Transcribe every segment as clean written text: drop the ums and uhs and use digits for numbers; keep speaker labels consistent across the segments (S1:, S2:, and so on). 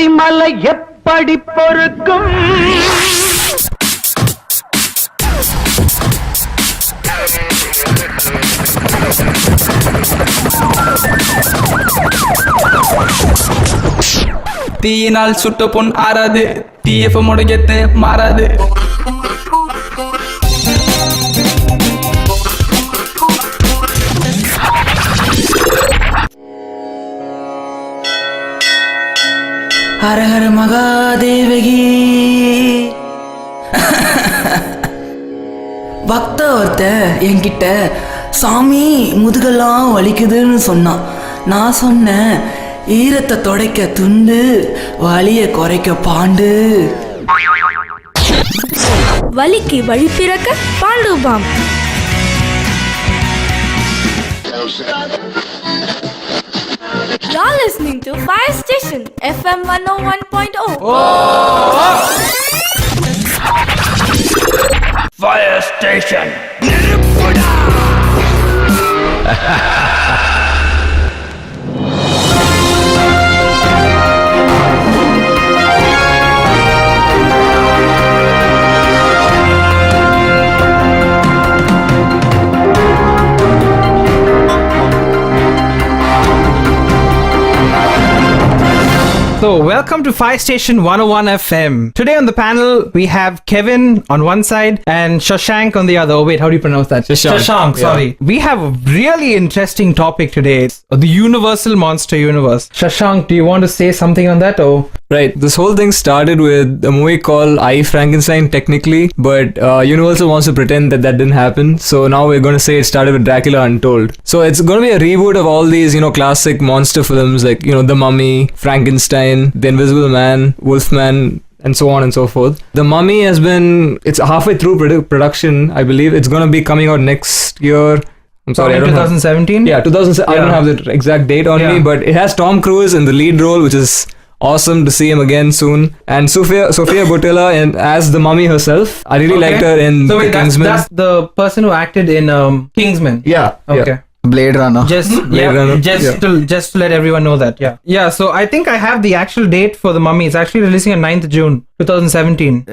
S1: கொல்லிமலை எப்படி பொறுக்கும்?
S2: தீயினால் சுட்ட பொன் ஆறாது, TF முடக்கத்து மாறாது. ஹர ஹர மகாதேவகி. பக்த ஒருத்த என்கிட்ட சாமி முதுகெல்லாம் வலிக்குதுன்னு சொன்னான். நான் சொன்னேன், ஈரத்தை துடைக்க துண்டு, வலிய குறைக்க பாண்டு.
S3: வலிக்கு வழி பிறக்க பாண்டுபாம். You're listening to Firestation FM 101.0.
S1: Firestation.
S4: So, welcome to Firestation 101 FM. Today on the panel, we have Kevin on one side and Shashank on the other. Oh, wait, how do you pronounce that? Shashank, sorry. Yeah. We have a really interesting topic today. It's the Universal Monster Universe. Shashank, do you want to say something on that? Or?
S5: Right. This whole thing started with a movie called I, Frankenstein, technically, but Universal wants to pretend that that didn't happen. So now we're going to say it started with Dracula Untold. So it's going to be a reboot of all these, classic monster films like, The Mummy, Frankenstein, The Invisible Man, Wolfman, and so on and so forth. The Mummy it's halfway through production, I believe. It's going to be coming out next year. I'm sorry, I don't
S4: 2017?
S5: Yeah, 2017. I don't have the exact date on me, but it has Tom Cruise in the lead role, which is awesome to see him again soon. And Sofia Boutella as the Mummy herself. I really liked her in Kingsman.
S4: That's the person who acted in Kingsman.
S5: Yeah.
S4: Okay.
S5: Yeah.
S6: Blade Runner.
S4: Just to let everyone know that. Yeah. So I think I have the actual date for the Mummy. It's actually releasing on 9th June 2017.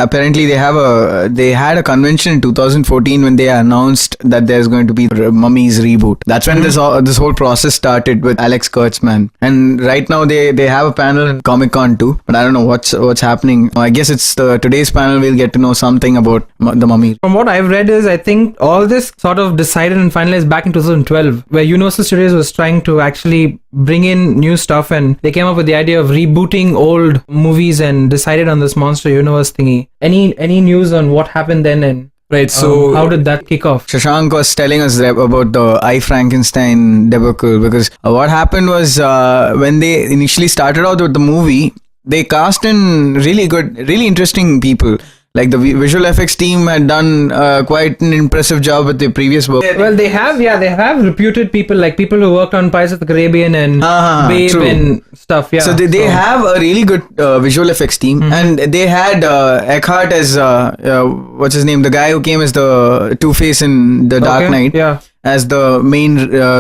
S6: Apparently they had a convention in 2014 when they announced that there's going to be Mummy's reboot. That's when this whole process started with Alex Kurtzman. And right now they have a panel in Comic-Con too, but I don't know what's happening. I guess it's today's panel we'll get to know something about the Mummy.
S4: From what I've read is I think all this sort of decided and finalized back in 2012, where Universal Studios was trying to actually bring in new stuff, and they came up with the idea of rebooting old movies and decided on this monster universe thingy. Any news on what happened then, and
S5: right, so
S4: how did that kick off?
S6: Shashank was telling us about the I, Frankenstein debacle, because what happened was when they initially started out with the movie, they cast in really interesting people. Like the visual effects team had done quite an impressive job with the previous work.
S4: Well, they have reputed people, like people who worked on Pirates of the Caribbean and Babe and stuff. Yeah.
S6: So they have a really good visual effects team, and they had Eckhart as what's his name, the guy who came as the Two-Face in The Dark Knight.
S4: Yeah.
S6: As the main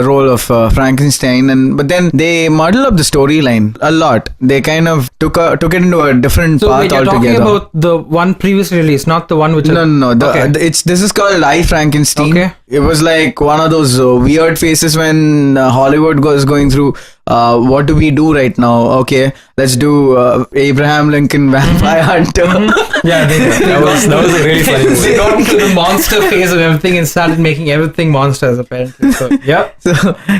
S6: role of Frankenstein, but then they muddled up the storyline a lot. They kind of took it into a different path altogether. So you're talking
S4: about the one previously released, not the one which...
S6: No. This is called I, Frankenstein.
S4: Okay.
S6: It was like one of those weird phases when Hollywood was going through what do we do right now? Okay, let's do Abraham Lincoln Vampire Hunter.
S4: Yeah,
S5: that was a really funny movie.
S4: They got into the monster phase of everything and started making everything monsters, apparently. So, yeah.
S6: So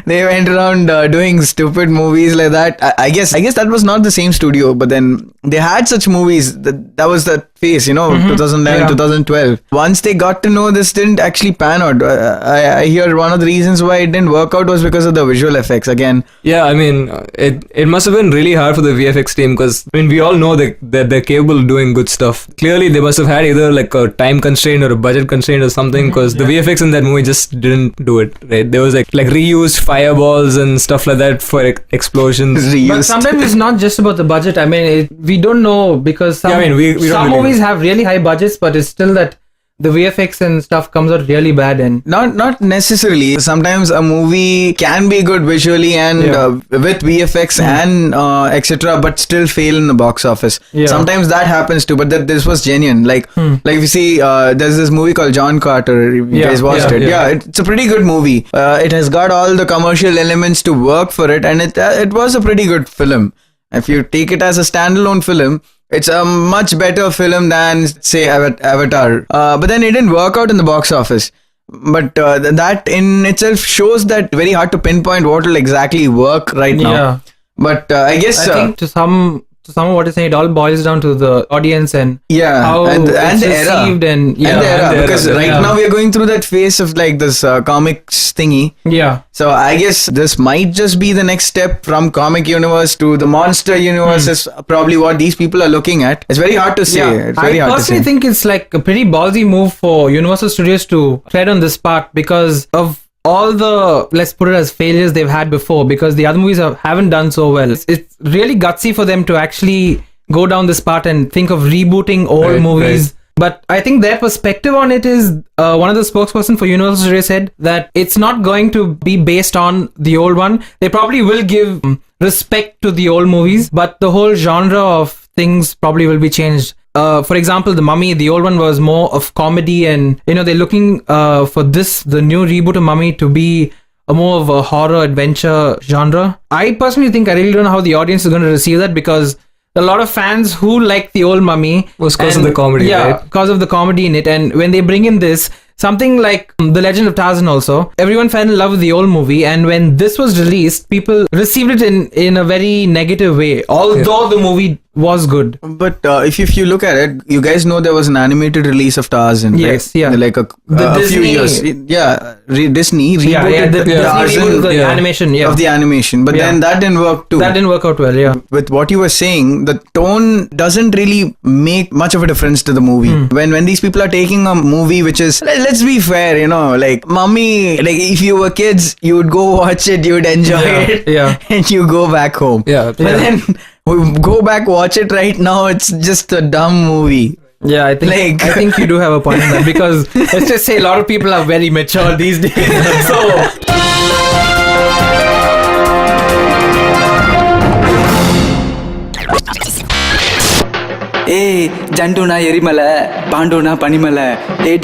S6: they went around doing stupid movies like that. I guess that was not the same studio, but then they had such movies. That was the phase, 2011, 2012. Once they got to know this didn't actually pan out. I hear one of the reasons why it didn't work out was because of the visual effects again.
S5: Yeah, I mean, it must have been really hard for the VFX team, because we all know that they're capable of doing good stuff. Clearly, they must have had either like a time constraint or a budget constraint or something, because the VFX in that movie just didn't do it. Right? There was like reused fireballs and stuff like that for explosions.
S4: But sometimes it's not just about the budget. I mean, we don't know, because some movies have really high budgets, but it's still that the VFX and stuff comes out really bad and
S6: Not necessarily. Sometimes a movie can be good visually and with VFX and etc., but still fail in the box office.
S4: Yeah.
S6: Sometimes that happens too. But this was genuine. Like if you see, there's this movie called John Carter. You guys watched it? Yeah, it's a pretty good movie. It has got all the commercial elements to work for it, and it was a pretty good film. If you take it as a standalone film, it's a much better film than, say, Avatar. But then it didn't work out in the box office. But that in itself shows that very hard to pinpoint what will exactly work right now.
S4: Yeah.
S6: But I guess
S4: I think to some of what you're saying, it all boils down to the audience and how
S6: and
S4: it's
S6: the era.
S4: received and
S6: the era, because
S5: era.
S6: right now we are going through that phase of like this comics thingy.
S4: Yeah.
S6: So I guess this might just be the next step from comic universe to the monster universe is probably what these people are looking at. It's very hard to say.
S4: Yeah.
S6: It's very
S4: I
S6: hard to
S4: personally
S6: say.
S4: think it's like a pretty ballsy move for Universal Studios to tread on this part because of all the, let's put it as failures they've had before, because the other movies haven't done so well. It's really gutsy for them to actually go down this path and think of rebooting old movies. Right. But I think their perspective on it is, one of the spokesperson for Universal Studios said that it's not going to be based on the old one. They probably will give respect to the old movies, but the whole genre of things probably will be changed. For example, The Mummy, the old one was more of comedy, and they're looking for the new reboot of Mummy to be more of a horror adventure genre. I personally think I really don't know how the audience is going to receive that, because a lot of fans who like the old Mummy
S5: was because of the comedy, right?
S4: because of the comedy in it. And when they bring in this something like The Legend of Tarzan, also everyone fell in love with the old movie, and when this was released, people received it in a very negative way, although the movie was good.
S6: But if you look at it, you guys know there was an animated release of Tarzan,
S4: yes,
S6: right?
S4: Yeah.
S6: Like a few years. Yeah, Disney rebooted
S4: Tarzan the animation of
S6: the animation. But then that didn't work too.
S4: That didn't work out well, yeah.
S6: With what you were saying, the tone doesn't really make much of a difference to the movie. When these people are taking a movie which is, let's be fair, like Mummy, like if you were kids, you would go watch it, you would enjoy it, and you go back home.
S5: Yeah.
S6: But then we go back, watch it right now, it's just a dumb movie.
S4: Yeah, I think you do have a point on that, because let's just say a lot of people are very mature these days. So
S2: ஜண்டுனா எரிமலை, பாண்டுனா பனிமலை,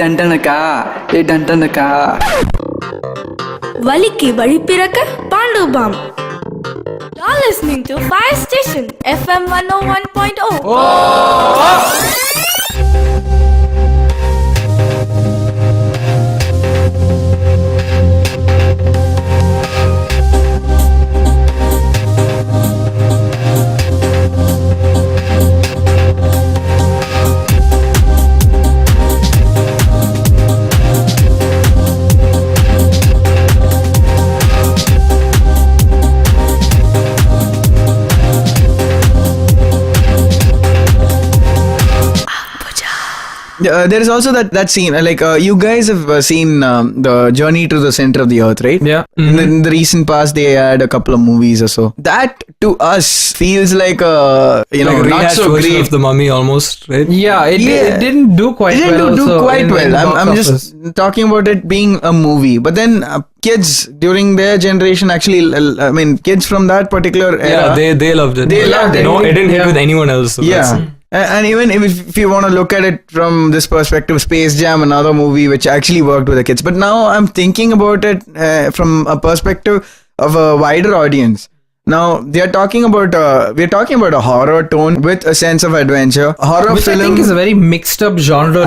S2: டண்டனக்கா.
S3: வலிக்கு வழி பிறக்க பாண்டு பாம். You're listening to Firestation FM 101.0.
S6: There is also that scene, like you guys have seen the Journey to the Center of the Earth, right?
S4: Yeah.
S6: In the recent past, they had a couple of movies or so. That to us feels like a
S5: like a
S6: not so great
S5: of the Mummy almost, right?
S4: Yeah, it didn't do quite well.
S6: It didn't do quite well. I'm
S4: office.
S6: just talking about it being a movie, but then kids during their generation actually, I mean, kids from that particular era,
S5: they loved it.
S6: They loved it.
S5: No, it didn't hit with anyone else. So
S6: And even if you want to look at it from this perspective, Space Jam, another movie which actually worked with the kids. But now I'm thinking about it from a perspective of a wider audience. Now we're talking about a horror tone with a sense of adventure. Horror
S4: Which
S6: film,
S4: I think is a very mixed up genre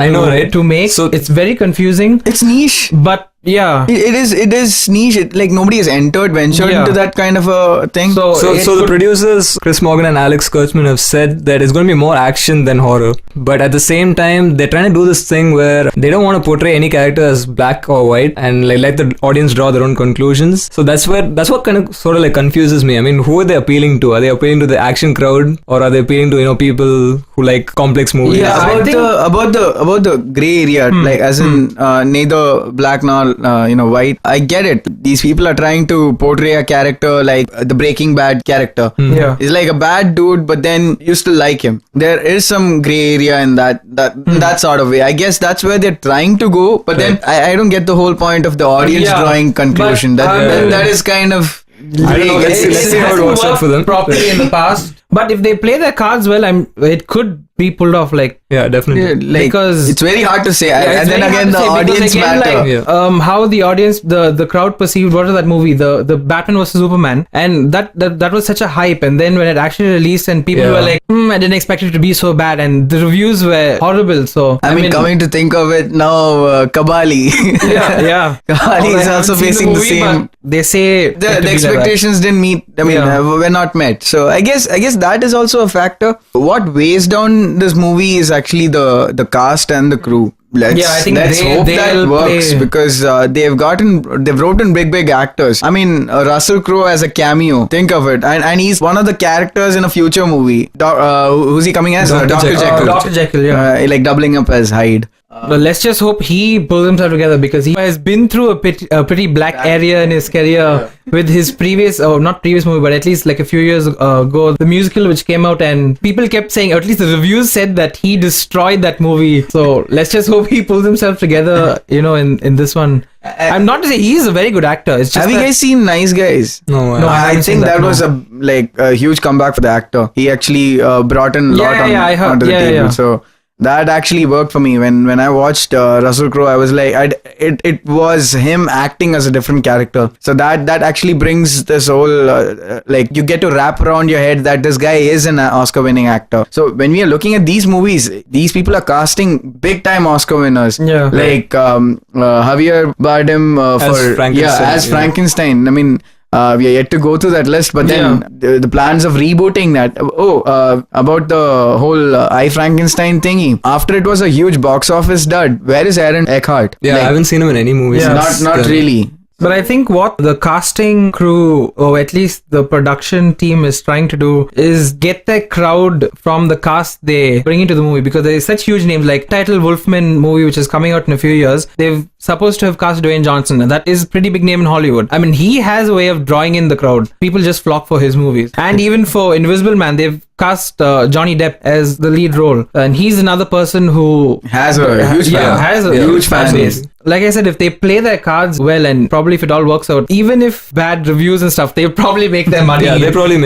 S4: to make.
S5: So
S4: it's very confusing.
S6: It's niche.
S4: But yeah,
S6: it is niche. Like nobody has ventured into that kind of a thing.
S5: So the producers Chris Morgan and Alex Kurtzman have said that it's going to be more action than horror, but at the same time they're trying to do this thing where they don't want to portray any character as black or white and like let the audience draw their own conclusions. So that's what kind of sort of like confuses me. I mean, who are they appealing to? Are they appealing to the action crowd, or are they appealing to people who like complex movies?
S6: Yeah, about the gray area, like as in neither black nor all, white. I get it. These people are trying to portray a character like the Breaking Bad character.
S4: Yeah.
S6: He's like a bad dude, but then you still like him. There is some gray area in that sort of way. I guess that's where they're trying to go, but then I don't get the whole point of the audience drawing conclusion. That is kind of.
S5: I don't know. Let's see how it works out for them.
S4: Properly in the past. But if they play their cards well, it could be pulled off. Like,
S5: yeah, definitely.
S6: Because it's very hard to say. And then again, the audience matter.
S4: Like, how the audience, the crowd perceived what was that movie, the Batman vs Superman, and that was such a hype. And then when it actually released, and people were like, I didn't expect it to be so bad, and the reviews were horrible. So
S6: I mean, coming to think of it now, Kabali. Kabali is also facing the same.
S4: They say
S6: the expectations didn't meet. I mean, were not met. So I guess that is also a factor. What weighs down this movie is actually the cast and the crew. Let's hope that works because they've brought in big actors. I mean, Russell Crowe as a cameo. Think of it, and he's one of the characters in a future movie. Who's he coming as? Dr. Jekyll.
S4: Dr. Jekyll, yeah.
S6: Like doubling up as Hyde.
S4: But let's just hope he pulls himself together because he has been through a pretty black area in his career with his not previous movie, but at least like a few years ago, the musical which came out, and people kept saying, or at least the reviews said that he destroyed that movie. So let's just hope he pulls himself together, in this one. I'm not to say he's a very good actor. It's just
S6: have you guys seen Nice Guys?
S5: No,
S6: I think that was a huge comeback for the actor. He actually brought in a lot onto the table.
S4: Yeah.
S6: So that actually worked for me. When I watched Russell Crowe, I was like, it was him acting as a different character. So that actually brings this whole you get to wrap around your head that this guy is an Oscar-winning actor. So when we are looking at these movies, these people are casting big-time Oscar winners. Yeah. Like Javier Bardem as Frankenstein. I mean, we are yet to go through that list, but then the plans of rebooting that. About the whole I Frankenstein thingy. After it was a huge box office dud, where is Aaron Eckhart?
S5: Yeah, I haven't seen him in any movies.
S6: Yeah, not really.
S4: But I think what the casting crew, or at least the production team, is trying to do is get the crowd from the cast they bring into the movie, because there is such huge names like Title Wolfman movie, which is coming out in a few years. They've supposed to have cast Dwayne Johnson, and that is a pretty big name in Hollywood. I mean, he has a way of drawing in the crowd. People just flock for his movies. And even for Invisible Man, they've cast Johnny Depp as the lead role, and he's another person who
S6: has a huge fan base.
S4: Like I said, if they play their cards well, and probably if it all works out, even if bad reviews and stuff, they'll probably make their money.
S5: They'll probably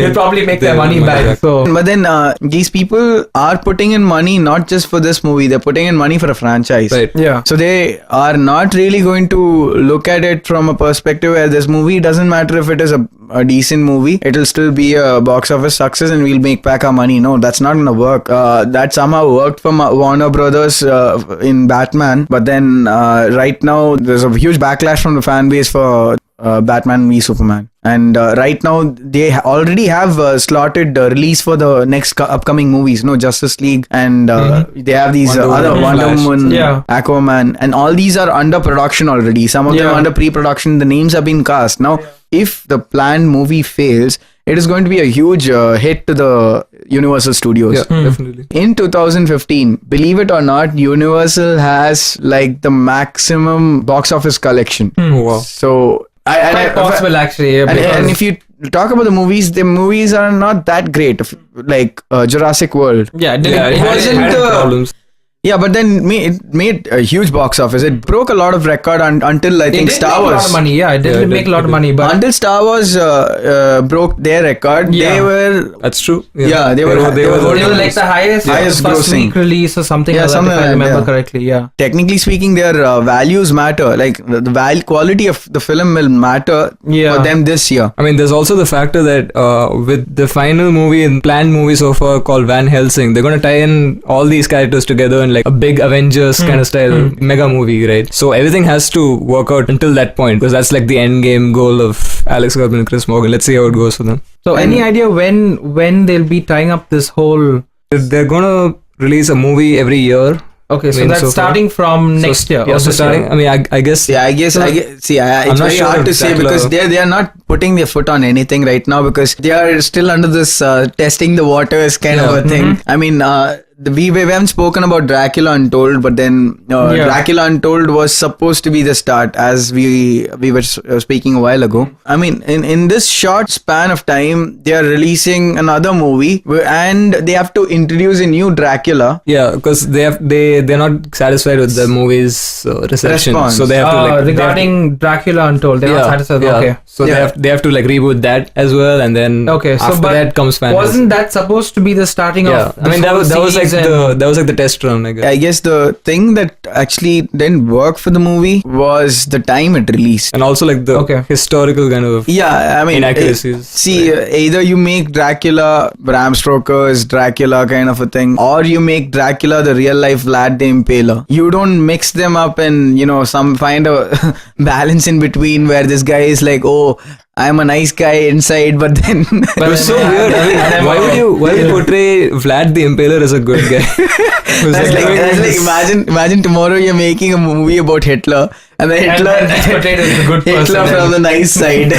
S5: make
S4: their money back. So,
S6: but then these people are putting in money not just for this movie; they're putting in money for a franchise.
S5: Right.
S4: Yeah.
S6: So they are not really going to look at it from a perspective where this movie doesn't matter if it is a decent movie; it'll still be a box office success, and we'll make back our money. No, that's not gonna work. That somehow worked for Warner Brothers in Batman, but then right now there's a huge backlash from the fan base for Batman v Superman, and right now they already have slotted release for the next upcoming movies. Justice League, and they have these Wonder Woman, Aquaman, and all these are under production already. Some of them are under pre-production. The names have been cast. Now, if the planned movie fails, it is going to be a huge hit to the Universal Studios.
S5: Yeah, definitely.
S6: In 2015, believe it or not, Universal has like the maximum box office collection.
S5: Wow.
S6: So
S4: quite possible actually.
S6: And if you talk about the movies are not that great. Like Jurassic World.
S4: It
S6: wasn't
S5: problems.
S6: Yeah, but then it made a huge box office. It broke a lot of record until I think Star Wars.
S4: It did make a lot of money. Yeah, it did make a lot of money. But
S6: until Star Wars broke their record, they were.
S5: That's true.
S6: They were
S4: like the highest first week release or something. If I remember correctly. Yeah.
S6: Technically speaking, their values matter. Like the quality of the film will matter for them this year.
S5: I mean, there's also the factor that with the final movie and planned movie so far called Van Helsing, they're going to tie in all these characters together and like a big Avengers kind of style mega movie, right? So everything has to work out until that point, because that's like the end game goal of Alex Kurtzman and Chris Morgan. Let's see how it goes for them.
S4: So any idea when they'll be tying up this whole?
S5: They're gonna release a movie every year.
S4: Okay, so that's starting from next year.
S5: Yeah, so starting. I mean, I guess.
S6: Yeah, I guess. See, it's very hard to say because they are not putting their foot on anything right now, because they are still under this testing the waters kind of a thing. I mean, we haven't spoken about Dracula Untold, but then Dracula Untold was supposed to be the start, as we were speaking a while ago. I mean, in this short span of time, they are releasing another movie, and they have to introduce a new Dracula.
S5: Yeah, because they're not satisfied with the movie's reception,
S6: Response.
S5: so they have to
S4: regarding Dracula Untold, they're not satisfied.
S5: Yeah.
S4: Okay.
S5: So they have to like reboot that as well, and then after that comes Phantasm.
S4: Wasn't that supposed to be the starting of?
S5: I mean, that was like the test run, I guess.
S6: I guess the thing that actually didn't work for the movie was the time it released.
S5: And also like the historical kind of inaccuracies.
S6: Either you make Dracula Bram Stoker's Dracula kind of a thing, or you make Dracula the real life Vlad the Impaler. You don't mix them up and find a balance in between where this guy is like, oh, I'm a nice guy inside, but then
S5: but it's so weird. I mean, why would you portray Vlad the Impaler as a good guy?
S6: that's like imagine tomorrow you're making a movie about Hitler, and then Hitler
S4: is portrayed as the good person.
S6: Hitler from the nice side.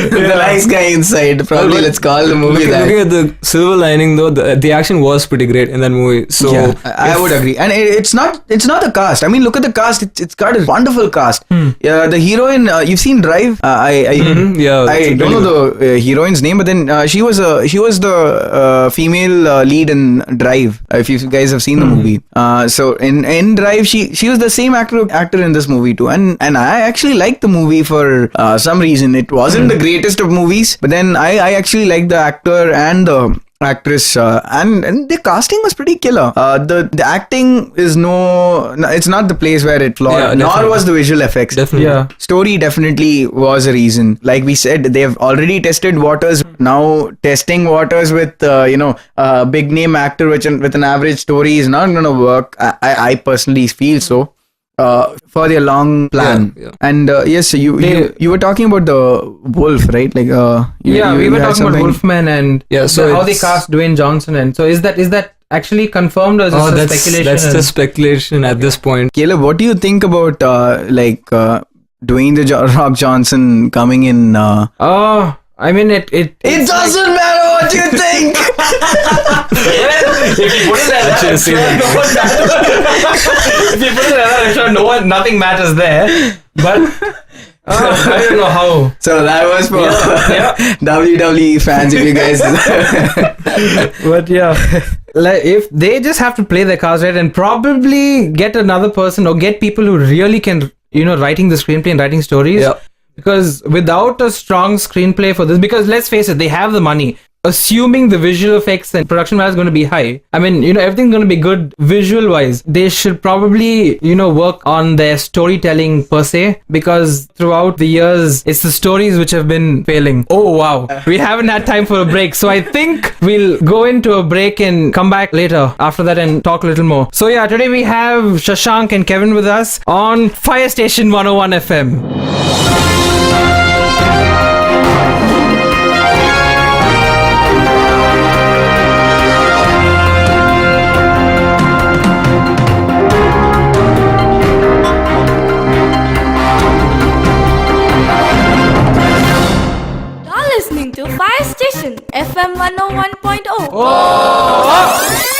S6: the nice guy inside. Probably let's call the movie that.
S5: Looking at the silver lining though, the action was pretty great in that movie. So
S6: I would agree. And it's not the cast. I mean, look at the cast. It's got a wonderful cast. The heroine, you've seen Drive. I don't know the heroine's name, but then she was the female lead in Drive. If you guys have seen the movie, so in Drive, she was the same actor in this movie too, and I actually liked the movie for some reason. It wasn't the greatest of movies, but then I actually liked the actor and the actress, and the casting was pretty killer. The acting is it's not the place where it flawed, nor was the visual effects.
S5: Definitely.
S6: Story definitely was a reason. Like we said, they've already tested waters. Now testing waters with a big name actor with an average story is not going to work. I personally feel so. For their long plan. And yes, you were talking about the Wolf, right? Like
S4: we were talking about Wolfman and how they cast Dwayne Johnson, and so is that actually confirmed, or is this speculation?
S5: That's the speculation at this point.
S6: Caleb, what do you think about Dwayne the Rock Johnson coming in?
S4: I mean, it
S6: doesn't matter what you think.
S4: If you put it like that, I'm sure nothing matters there. But I don't know how.
S6: So that was for WWE fans, if you guys.
S4: But like if they just have to play their cards right and probably get another person or get people who really can, writing the screenplay and writing stories. Yeah. Because without a strong screenplay for this, because let's face it, they have the money. Assuming the visual effects and production value is going to be high. I mean, everything's going to be good visual wise. They should probably, work on their storytelling per se, because throughout the years, it's the stories which have been failing. Oh, wow. We haven't had time for a break. So I think we'll go into a break and come back later after that and talk a little more. So today we have Shashank and Kevin with us on Firestation 101 FM.
S3: Listening to Firestation FM 101.0.